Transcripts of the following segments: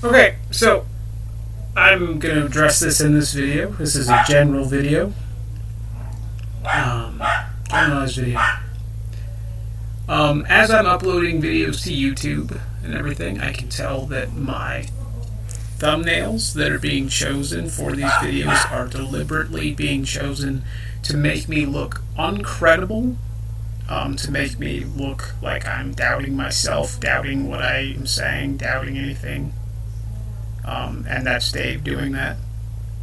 Okay, so I'm going to address this in this video. This is a general video. Generalized video. As I'm uploading videos to YouTube and everything, I can tell that my thumbnails that are being chosen for these videos are deliberately being chosen to make me look uncredible, to make me look like I'm doubting myself, doubting what I am saying, doubting anything. And that's Dave doing that.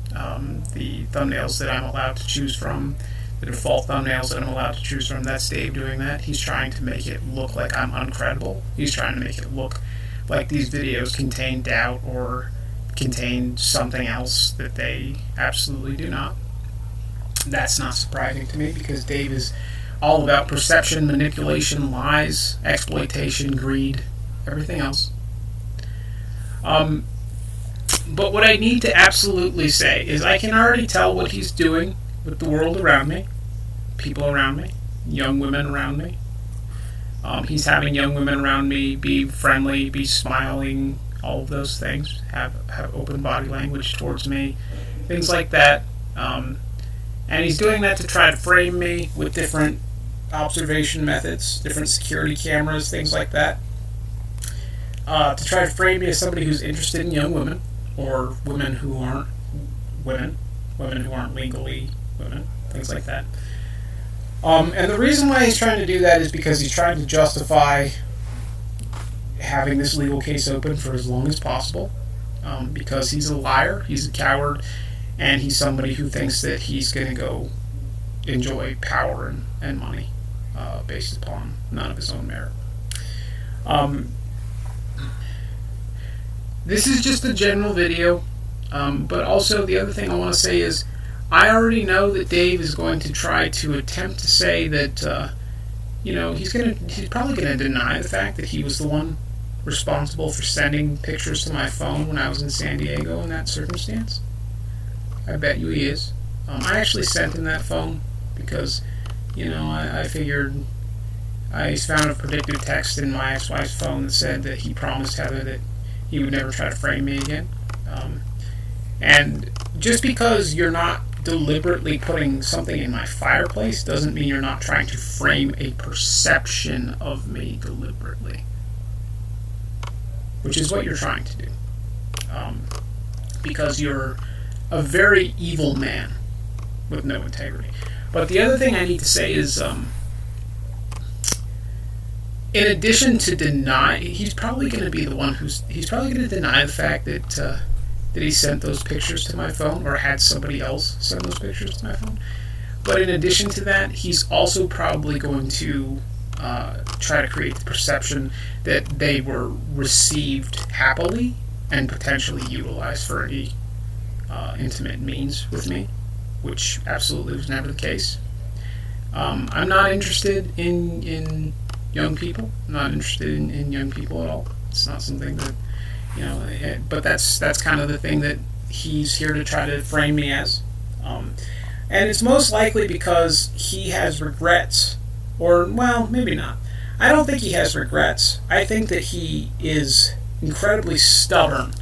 The thumbnails that I'm allowed to choose from, the default thumbnails that I'm allowed to choose from, that's Dave doing that. He's trying to make it look like I'm uncredible. He's trying to make it look like these videos contain doubt or contain something else that they absolutely do not. That's not surprising to me because Dave is all about perception, manipulation, lies, exploitation, greed, everything else. But what I need to absolutely say is I can already tell what he's doing with the world around me, people around me, young women around me. He's having young women around me be friendly, be smiling, all of those things, have open body language towards me, things like that. And he's doing that to try to frame me with different observation methods, different security cameras, things like that. To try to frame me as somebody who's interested in young women, or women who aren't women who aren't legally women, things like that. And the reason why he's trying to do that is because he's trying to justify having this legal case open for as long as possible, because he's a liar, he's a coward, and he's somebody who thinks that he's going to go enjoy power and money based upon none of his own merit. This is just a general video, but also the other thing I want to say is I already know that Dave is going to try to attempt to say that, he's probably going to deny the fact that he was the one responsible for sending pictures to my phone when I was in San Diego in that circumstance. I bet you he is. I actually sent him that phone because, I figured I found a predictive text in my ex-wife's phone that said that he promised Heather that he would never try to frame me again. And just because you're not deliberately putting something in my fireplace doesn't mean you're not trying to frame a perception of me deliberately, which is what you're trying to do, because you're a very evil man with no integrity. But the other thing I need to say is, in addition to deny, he's probably going to be the one he's probably going to deny the fact that he sent those pictures to my phone or had somebody else send those pictures to my phone. But in addition to that, he's also probably going to try to create the perception that they were received happily and potentially utilized for any intimate means with me, which absolutely was never the case. I'm not interested in young people. I'm not interested in young people at all. It's not something that, but that's kind of the thing that he's here to try to frame me as. And it's most likely because he has regrets, or, well, maybe not. I don't think he has regrets. I think that he is incredibly stubborn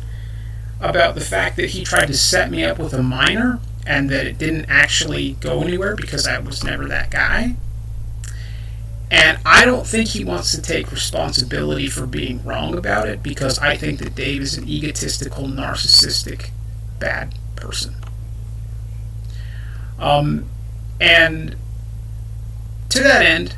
about the fact that he tried to set me up with a minor and that it didn't actually go anywhere because I was never that guy. And I don't think he wants to take responsibility for being wrong about it because I think that Dave is an egotistical, narcissistic, bad person. And to that end,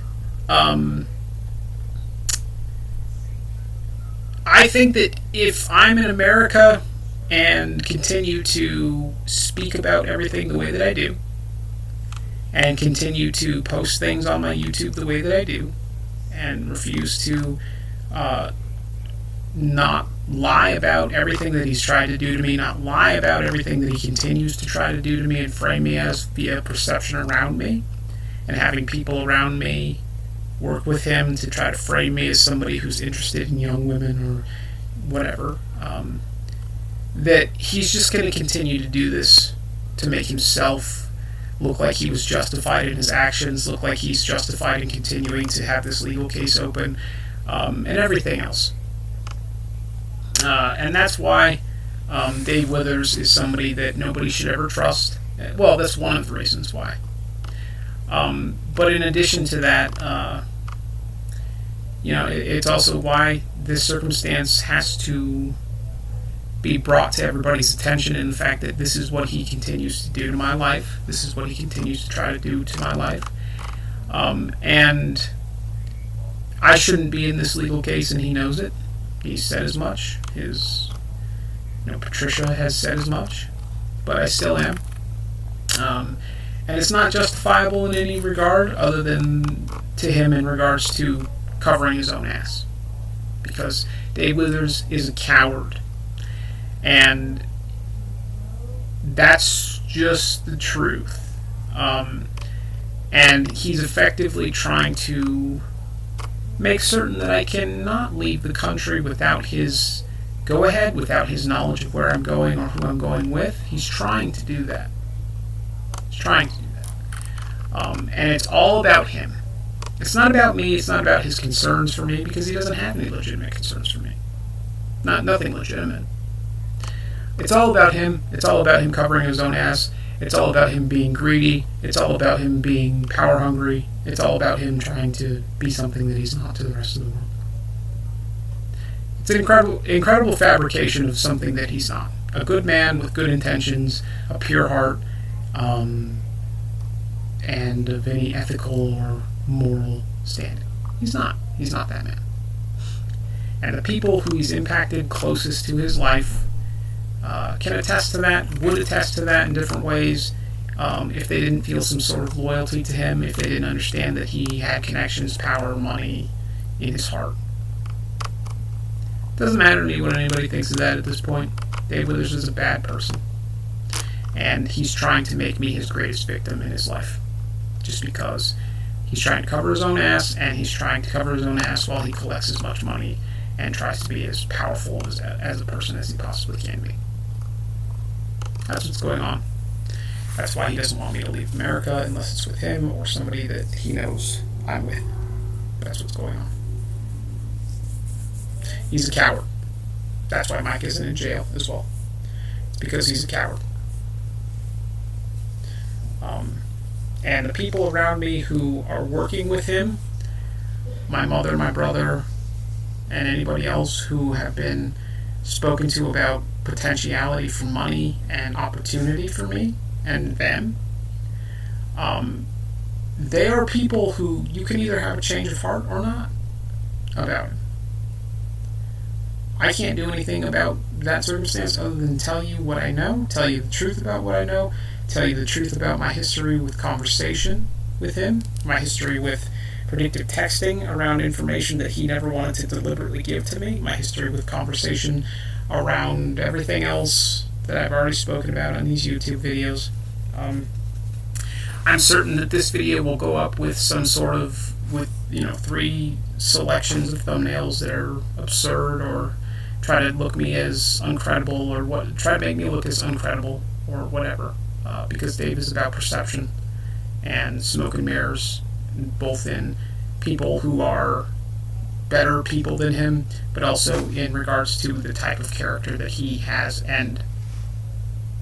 I think that if I'm in America and continue to speak about everything the way that I do, and continue to post things on my YouTube the way that I do, and refuse to not lie about everything that he's tried to do to me, not lie about everything that he continues to try to do to me and frame me as via perception around me, and having people around me work with him to try to frame me as somebody who's interested in young women or whatever, that he's just going to continue to do this to make himself look like he was justified in his actions, look like he's justified in continuing to have this legal case open, and everything else. And that's why Dave Withers is somebody that nobody should ever trust. Well, that's one of the reasons why. But in addition to that, it's also why this circumstance has to be brought to everybody's attention, in the fact that this is what he continues to do to my life. This is what he continues to try to do to my life. And I shouldn't be in this legal case, and he knows it. He said as much. Patricia has said as much, but I still am. And it's not justifiable in any regard other than to him in regards to covering his own ass. Because Dave Withers is a coward. And that's just the truth. And he's effectively trying to make certain that I cannot leave the country without his go-ahead, without his knowledge of where I'm going or who I'm going with. He's trying to do that. And it's all about him. It's not about me. It's not about his concerns for me, because he doesn't have any legitimate concerns for me. Nothing legitimate. It's all about him. It's all about him covering his own ass. It's all about him being greedy. It's all about him being power hungry. It's all about him trying to be something that he's not to the rest of the world. It's an incredible fabrication of something that he's not. A good man with good intentions, a pure heart, and of any ethical or moral standing. He's not. He's not that man. And the people who he's impacted closest to his life can attest to that, would attest to that in different ways, if they didn't feel some sort of loyalty to him, if they didn't understand that he had connections, power, money in his heart. Doesn't matter to me what anybody thinks of that at this point. Dave Withers is a bad person. And he's trying to make me his greatest victim in his life. Just because he's trying to cover his own ass, and he's trying to cover his own ass while he collects as much money and tries to be as powerful as a person as he possibly can be. That's what's going on. That's why he doesn't want me to leave America unless it's with him or somebody that he knows I'm with. That's what's going on. He's a coward. That's why Mike isn't in jail as well. It's because he's a coward. And the people around me who are working with him, my mother, my brother, and anybody else who have been spoken to about potentiality for money and opportunity for me and them, they are people who you can either have a change of heart or not about it. I can't do anything about that circumstance other than tell you what I know, tell you the truth about what I know, tell you the truth about my history with conversation with him, my history with predictive texting around information that he never wanted to deliberately give to me, my history with conversation around everything else that I've already spoken about on these YouTube videos. I'm certain that this video will go up with some sort of, 3 selections of thumbnails that are absurd or try to look me as uncredible or try to make me look as uncredible or whatever. Because Dave is about perception and smoke and mirrors, both in people who are better people than him, but also in regards to the type of character that he has, and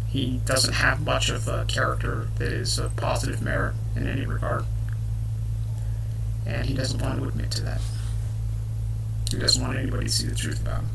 he doesn't have much of a character that is of positive merit in any regard. And he doesn't want to admit to that. He doesn't want anybody to see the truth about him.